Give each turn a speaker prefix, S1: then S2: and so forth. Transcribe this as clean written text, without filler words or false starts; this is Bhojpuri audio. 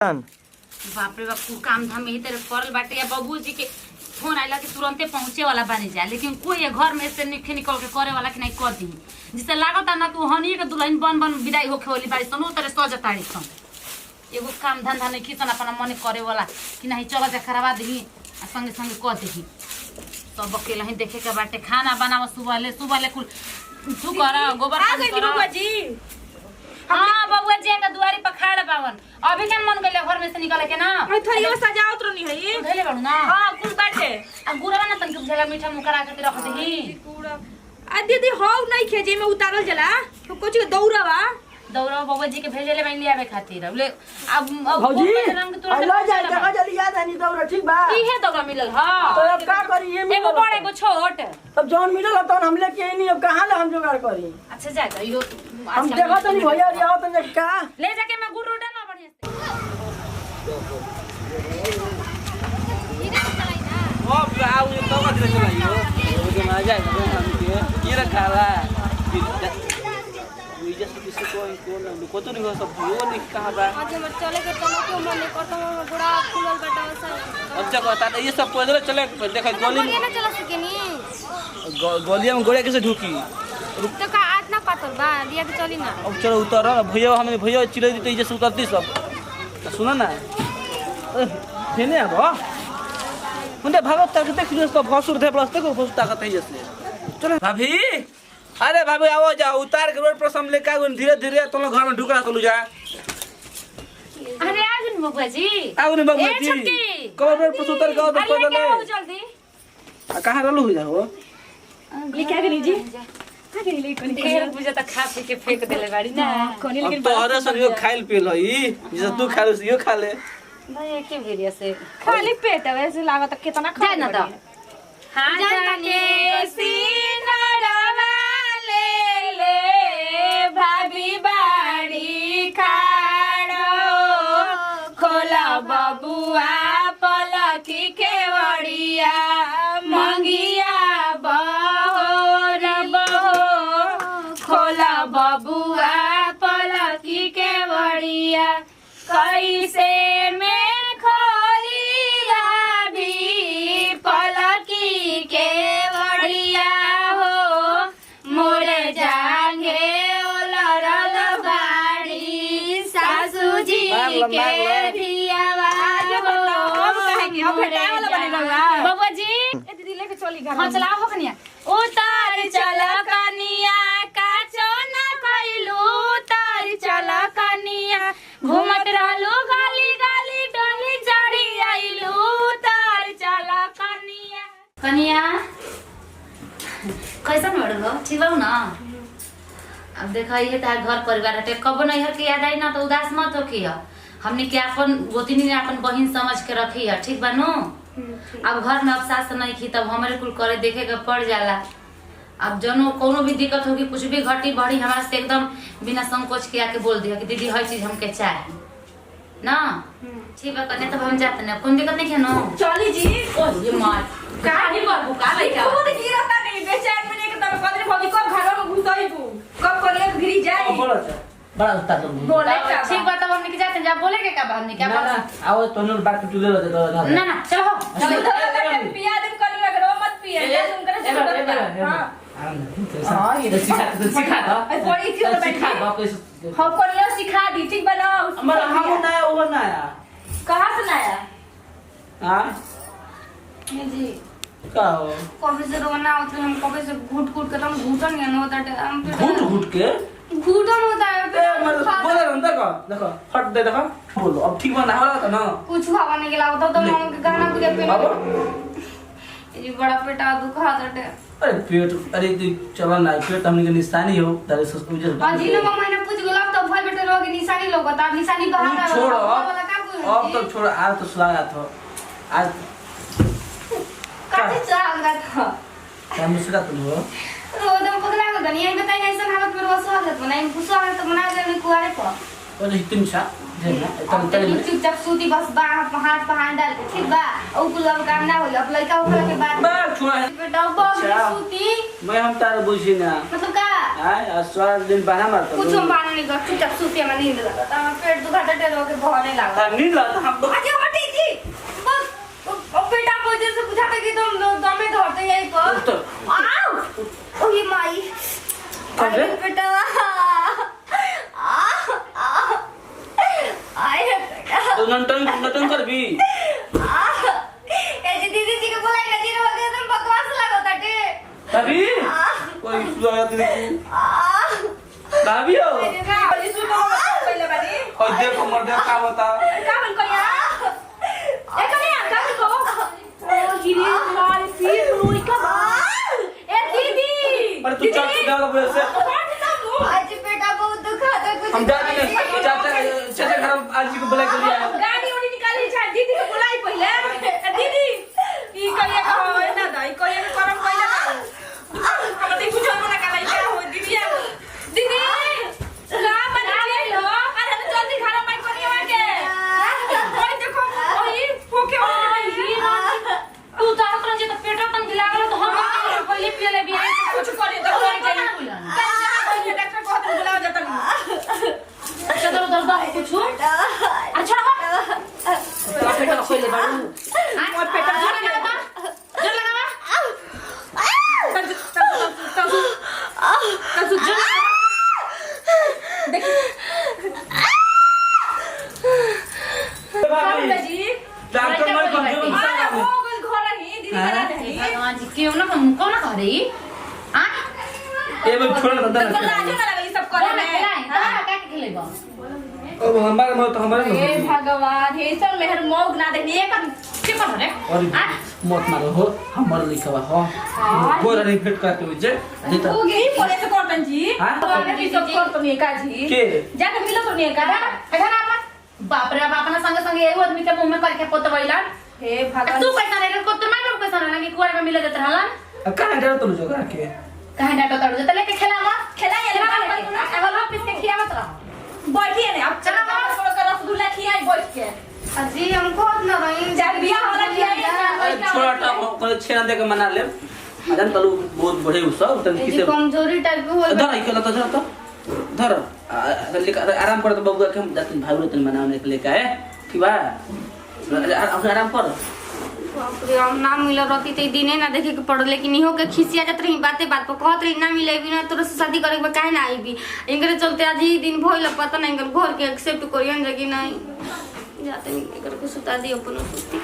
S1: बाप रे बाप काम धाम यही तरह करल बाटे या बाबूजी के फोन आइला कि तुरंते पहुंचे वाला बने जाए, लेकिन कोई ये घर में से निकल के करे वाला कि नहीं कर दी। जिससे लागत ना कि हनी के दुल्हन बन बन विदाई होखे वाली बारी सन तरह सजताड़ी सन। एगो काम धंधा नहीं खीसन अपना मन करे वाला कि नहीं चल जा करवा दी आ संगे संगे कह दी। सब अकेला ही देखे के बाटे खाना बनावा सुबह ले कुल तू कर गोबर आ गई बबुआ जी। हां बबुआ जी का दुआरी पर खड़ा बावन अभी के मन गले घर में से निकले के ना
S2: मैं थोड़ी वो सजावत रहनी है ये
S1: धैले बड़ू ना।
S2: हां कुल बाटे
S1: आ गुड़वा ना तन के जगह मीठा मुकरा के रख देही
S2: गुड़ा आ दीदी हो नहीं खेजे में उतारल जला तो कुछ दौड़ावा
S1: बबुआ जी के भेजेले मैं ले आवे खातिर अब
S3: भौजी अल्लाह जाए जगह जल्दी याद है नहीं दौरा ठीक बा
S1: की है दौरा मिलल हां
S3: तो अब का करी ये
S1: एगो बड़ एगो छोट
S3: अब जौन मिलल त हम लेके नहीं अब कहां ले हम जुगाड़ करी।
S1: अच्छा जाएगा यो
S3: हम देखा तो नहीं भैया रे आओ तो का
S1: ले जाके मैं गुड़ रोटा ना बढ़िया से
S4: अब आउ ये तो कथि चलाइयो वो ना जाए हम के ये रखाला जैसे किसी को तो नहीं हो सब वो नहीं कहां बा
S2: आज हम चले के तो क्यों मन नहीं करता हम गुड़ा खुलल बटा सब
S4: अच्छा कहता ये सब पैदल चले देखो गोली
S2: में ना चला सकेनी
S4: गोलियां में गोड़े कैसे ढुकी
S2: तो का आज ना पातल बा लिया के चली ना
S4: अब चलो उतर भैया हमें भैया चिड़ै दी जैसे उतरती सब तो सुनो ना फेने अब मुंडे भागत तक देखियो सब भसुर दे प्लस तक भसुर ताकत है जैसे चलो भाभी अरे भाभी आओ जाओ उतार के रोड पर हम लेके आगो धीरे धीरे तुम लोग घर में ढुका तो जा।
S1: अरे आ गन बबुआ जी
S4: आओ ने बबुआ जी कब रोड पर उतर गओ तो पैदल ले
S1: जल्दी
S4: कहां रहलु हो जाओ
S2: लेके आ गनी जी का करी ले कोनी
S1: ढेर पूजा त खा पी के फेंक देले बाड़ी ना
S2: कोनी
S4: लेकिन तो हर सन यो खाइल पिल हई जैसे तू खा लो यो खा ले
S1: भाई के भेरिया से
S2: खाली पेट वैसे लागत कितना खा
S1: जाए ना तो हां जाके सीनरवा ले ले भाभी बाड़ी खाड़ो खोला बबुआ पलकी के वड़िया मंगिया बहोर बहो खोला बबुआ पलकी के वड़िया कैसे में खोलिया भी पलकी के वड़िया हो मोरे जांगे ओलरल बाड़ी सासू जी के धियावा हो बबुआ जी
S2: ए दीदी लेके चली घर
S1: हां चलाओ हो कनिया उतार चल कनिया काचो ना कइलू उतार चल कनिया घूमत रहलू गाली गाली डोली चढ़ी आइलू उतार चल कनिया कनिया कैसन बड़ो ठीक बा ना। अब देखा ये तार घर परिवार हटे कब नहीं हर के याद आई ना तो उदास मत हो कि हमने के अपन गोतिनी ने अपन बहिन समझ के रखी है ठीक बा नो। अब घर में अब सास नहीं खी तब हमारे कुल करे देखे के पड़ जाला। अब जनो कोनो भी दिक्कत होगी कुछ भी घटी बढ़ी हमारे से एकदम बिना संकोच के आके बोल दिया कि दीदी हर चीज हमके चाहिए ना ठीक है कने तब हम जाते ना कोई दिक्कत नहीं है नो
S2: चली जी
S1: ओ ये मार काहे बाबू का लइका
S2: खुद गिरता नहीं बेचैन में लेके तब कदरे भौजी कब घर में घुसई तू कब करे गिरी जाए
S4: बड़ा उस्ताद
S2: बोले
S1: ठीक बात अब हमने के जाते जा बोले के का हमने क्या
S4: ना आओ तोनो बात टुले रहते तो
S1: ना ना चलो
S2: पिया दिन करी अगर मत पिए तुम करे हां
S4: हां ये सिखा दो
S2: बड़ी थी तो
S4: सिखा दो कैसे
S2: हम कोनिया सिखा दी ठीक बनाओ
S4: हमारा हम नया वो नया
S2: कहां से नया
S4: हां
S2: जी
S4: का हो
S2: कभी से रोना होता हम कभी से घुट घुट के हम घुटन नहीं होता हम
S4: घुट घुट के
S2: घुटन होता है
S4: ए मतलब बोले अंदर का देखो फट दे देखो बोलो अब ठीक बना वाला था ना
S2: कुछ खावा नहीं के लागत तो हम के गाना पूजा पे
S4: अब
S2: ये बड़ा पेटा दुखा दटे
S4: अरे पेट अरे तू चलो ना पेट हमने के निशानी हो तारे सोच उजर
S2: अजी ने मैंने पूछ गेला तो भल बेटे लोग निशानी लोग बता निशानी बाहर आ
S4: छोड़ अब तो छोड़ आज तो स्वागत हो आज
S2: काहे चाल रहा था
S4: क्या मुस्कुरा तुम हो
S2: रोदम पगला को गनी बताई ऐसा हालत में रोज स्वागत बनाई स्वागत बना देने कुआरे पर
S4: और हितन सा जेना
S2: अब तो चुपचाप सूती बस हाथ पहाड़ डाल के ठीक बा और कुल अब काम ना होला अब लड़का होखला के बाद
S4: बा छोड़ा
S2: बेटा सूती
S4: मैं हम तार बुझी ना
S2: मतलब का
S4: हाय अस्वार दिन बना मारता
S2: कुछ हम बाने नहीं कर चुपचाप सूती में नींद लगा ता पेट दुखाता टेरो के बहने लगा
S4: नींद लगा हम
S2: अच्छा हटी जी बस ओ बेटा मुझे से पूछा था कि तुम दमे धरते यही पर आओ ओ ये माई अरे बेटा
S4: तो नटन कर भी
S2: ऐसे दीदी जी को बुलाई ना जी ने बोल तुम बकवास लगा ताटे
S4: तभी कोई सुधार दे भाभी हो
S2: मेरे ना बड़ी सुन को पहले बारी
S4: और देखो मर्दे का बता
S2: का बन को यार ए कने का बन को ओ गिरी मार फिर रोई का ए दीदी
S4: पर तू चल जा बोले से
S2: आज बेटा बहुत दुखाता कुछ
S4: हम जा रहे हैं चाचा घर आज जी को बुला के लिया
S2: गाड़ी उड़ी निकाली छा दीदी को बुलाई पहले दीदी ई कहिया का होय ना दाई कहिया के करम पहले ना हम देख कुछ ना का लाई हो दीदी दीदी का बना ले लो अरे जल्दी खाना पाई करिए के ओए देखो ओए फोके वाली
S1: तू तारा तरह जे तो पेटा तन लागल तो हम पहले पिए ले भी
S2: कुछ करे तो कर के डॉक्टर को हाथ बुलाओ जाता नहीं
S1: अच्छा तो दर्द है कुछ अच्छा पेटा खोल ले बाड़ू
S2: और पेट
S1: जोर लगा जोर लगा
S4: डॉक्टर मैं कम
S1: भगवान जी क्यों ना कौन ना करे आ
S4: ये मैं छोड़ दंदा
S2: सब करे में
S1: का के खेलेबा
S4: अब हमारे में तो हमारे
S2: हे भगवान हे सब मेहर मौग ना देखनी एक
S1: के कर रे
S4: और मत मारो हो हमर लिखवा हो बोरा नहीं फिट करके हो जे नहीं तो
S2: ओ गई बोले तो करतन जी
S4: हां
S2: तो भी सब कर तो नहीं का जी
S4: के
S2: जाके मिलो तो नहीं का
S1: इधर आ बाप रे बाप अपना संग संग एगो आदमी के मुंह में करके पोतवैला
S2: हे भगवान
S1: तू कैसा रे को तो मैं कैसा रे कि कुआर में मिले देत रहलन
S4: कहां डर तो जोगा के
S1: कहां डाटो तड़ो जत लेके खेलावा
S2: खेला ये
S1: अगल ऑफिस के खियावत रह
S2: बैठिए ने अब चला थोड़ा का रसगुल्ला खियाई बैठ के अजी हमको ना भाई जाग बिया वाला खियाई
S4: छोटा टा को छेना दे के मना ले अजन तलु बहुत बड़े उसो तन किसे
S2: कमजोरी टाइप हो
S4: धर आई केला तो धर आराम कर तो बबुआ के हम जातन भाई तन मनाने के लिए का है ठीक बा आराम कर
S2: बाप रे हम ना मिल रहती ते दिने ना देखे के पड़ो लेकिन इहो के खिसिया जात रही बातें बात पर कहत रही ना मिले भी ना तोरा से शादी करे के काहे ना आई भी इनके चलते आज ही दिन भइल पता नहीं इनकर घर के एक्सेप्ट करियन जे कि नहीं जाते नहीं करके सुता दी अपन सुती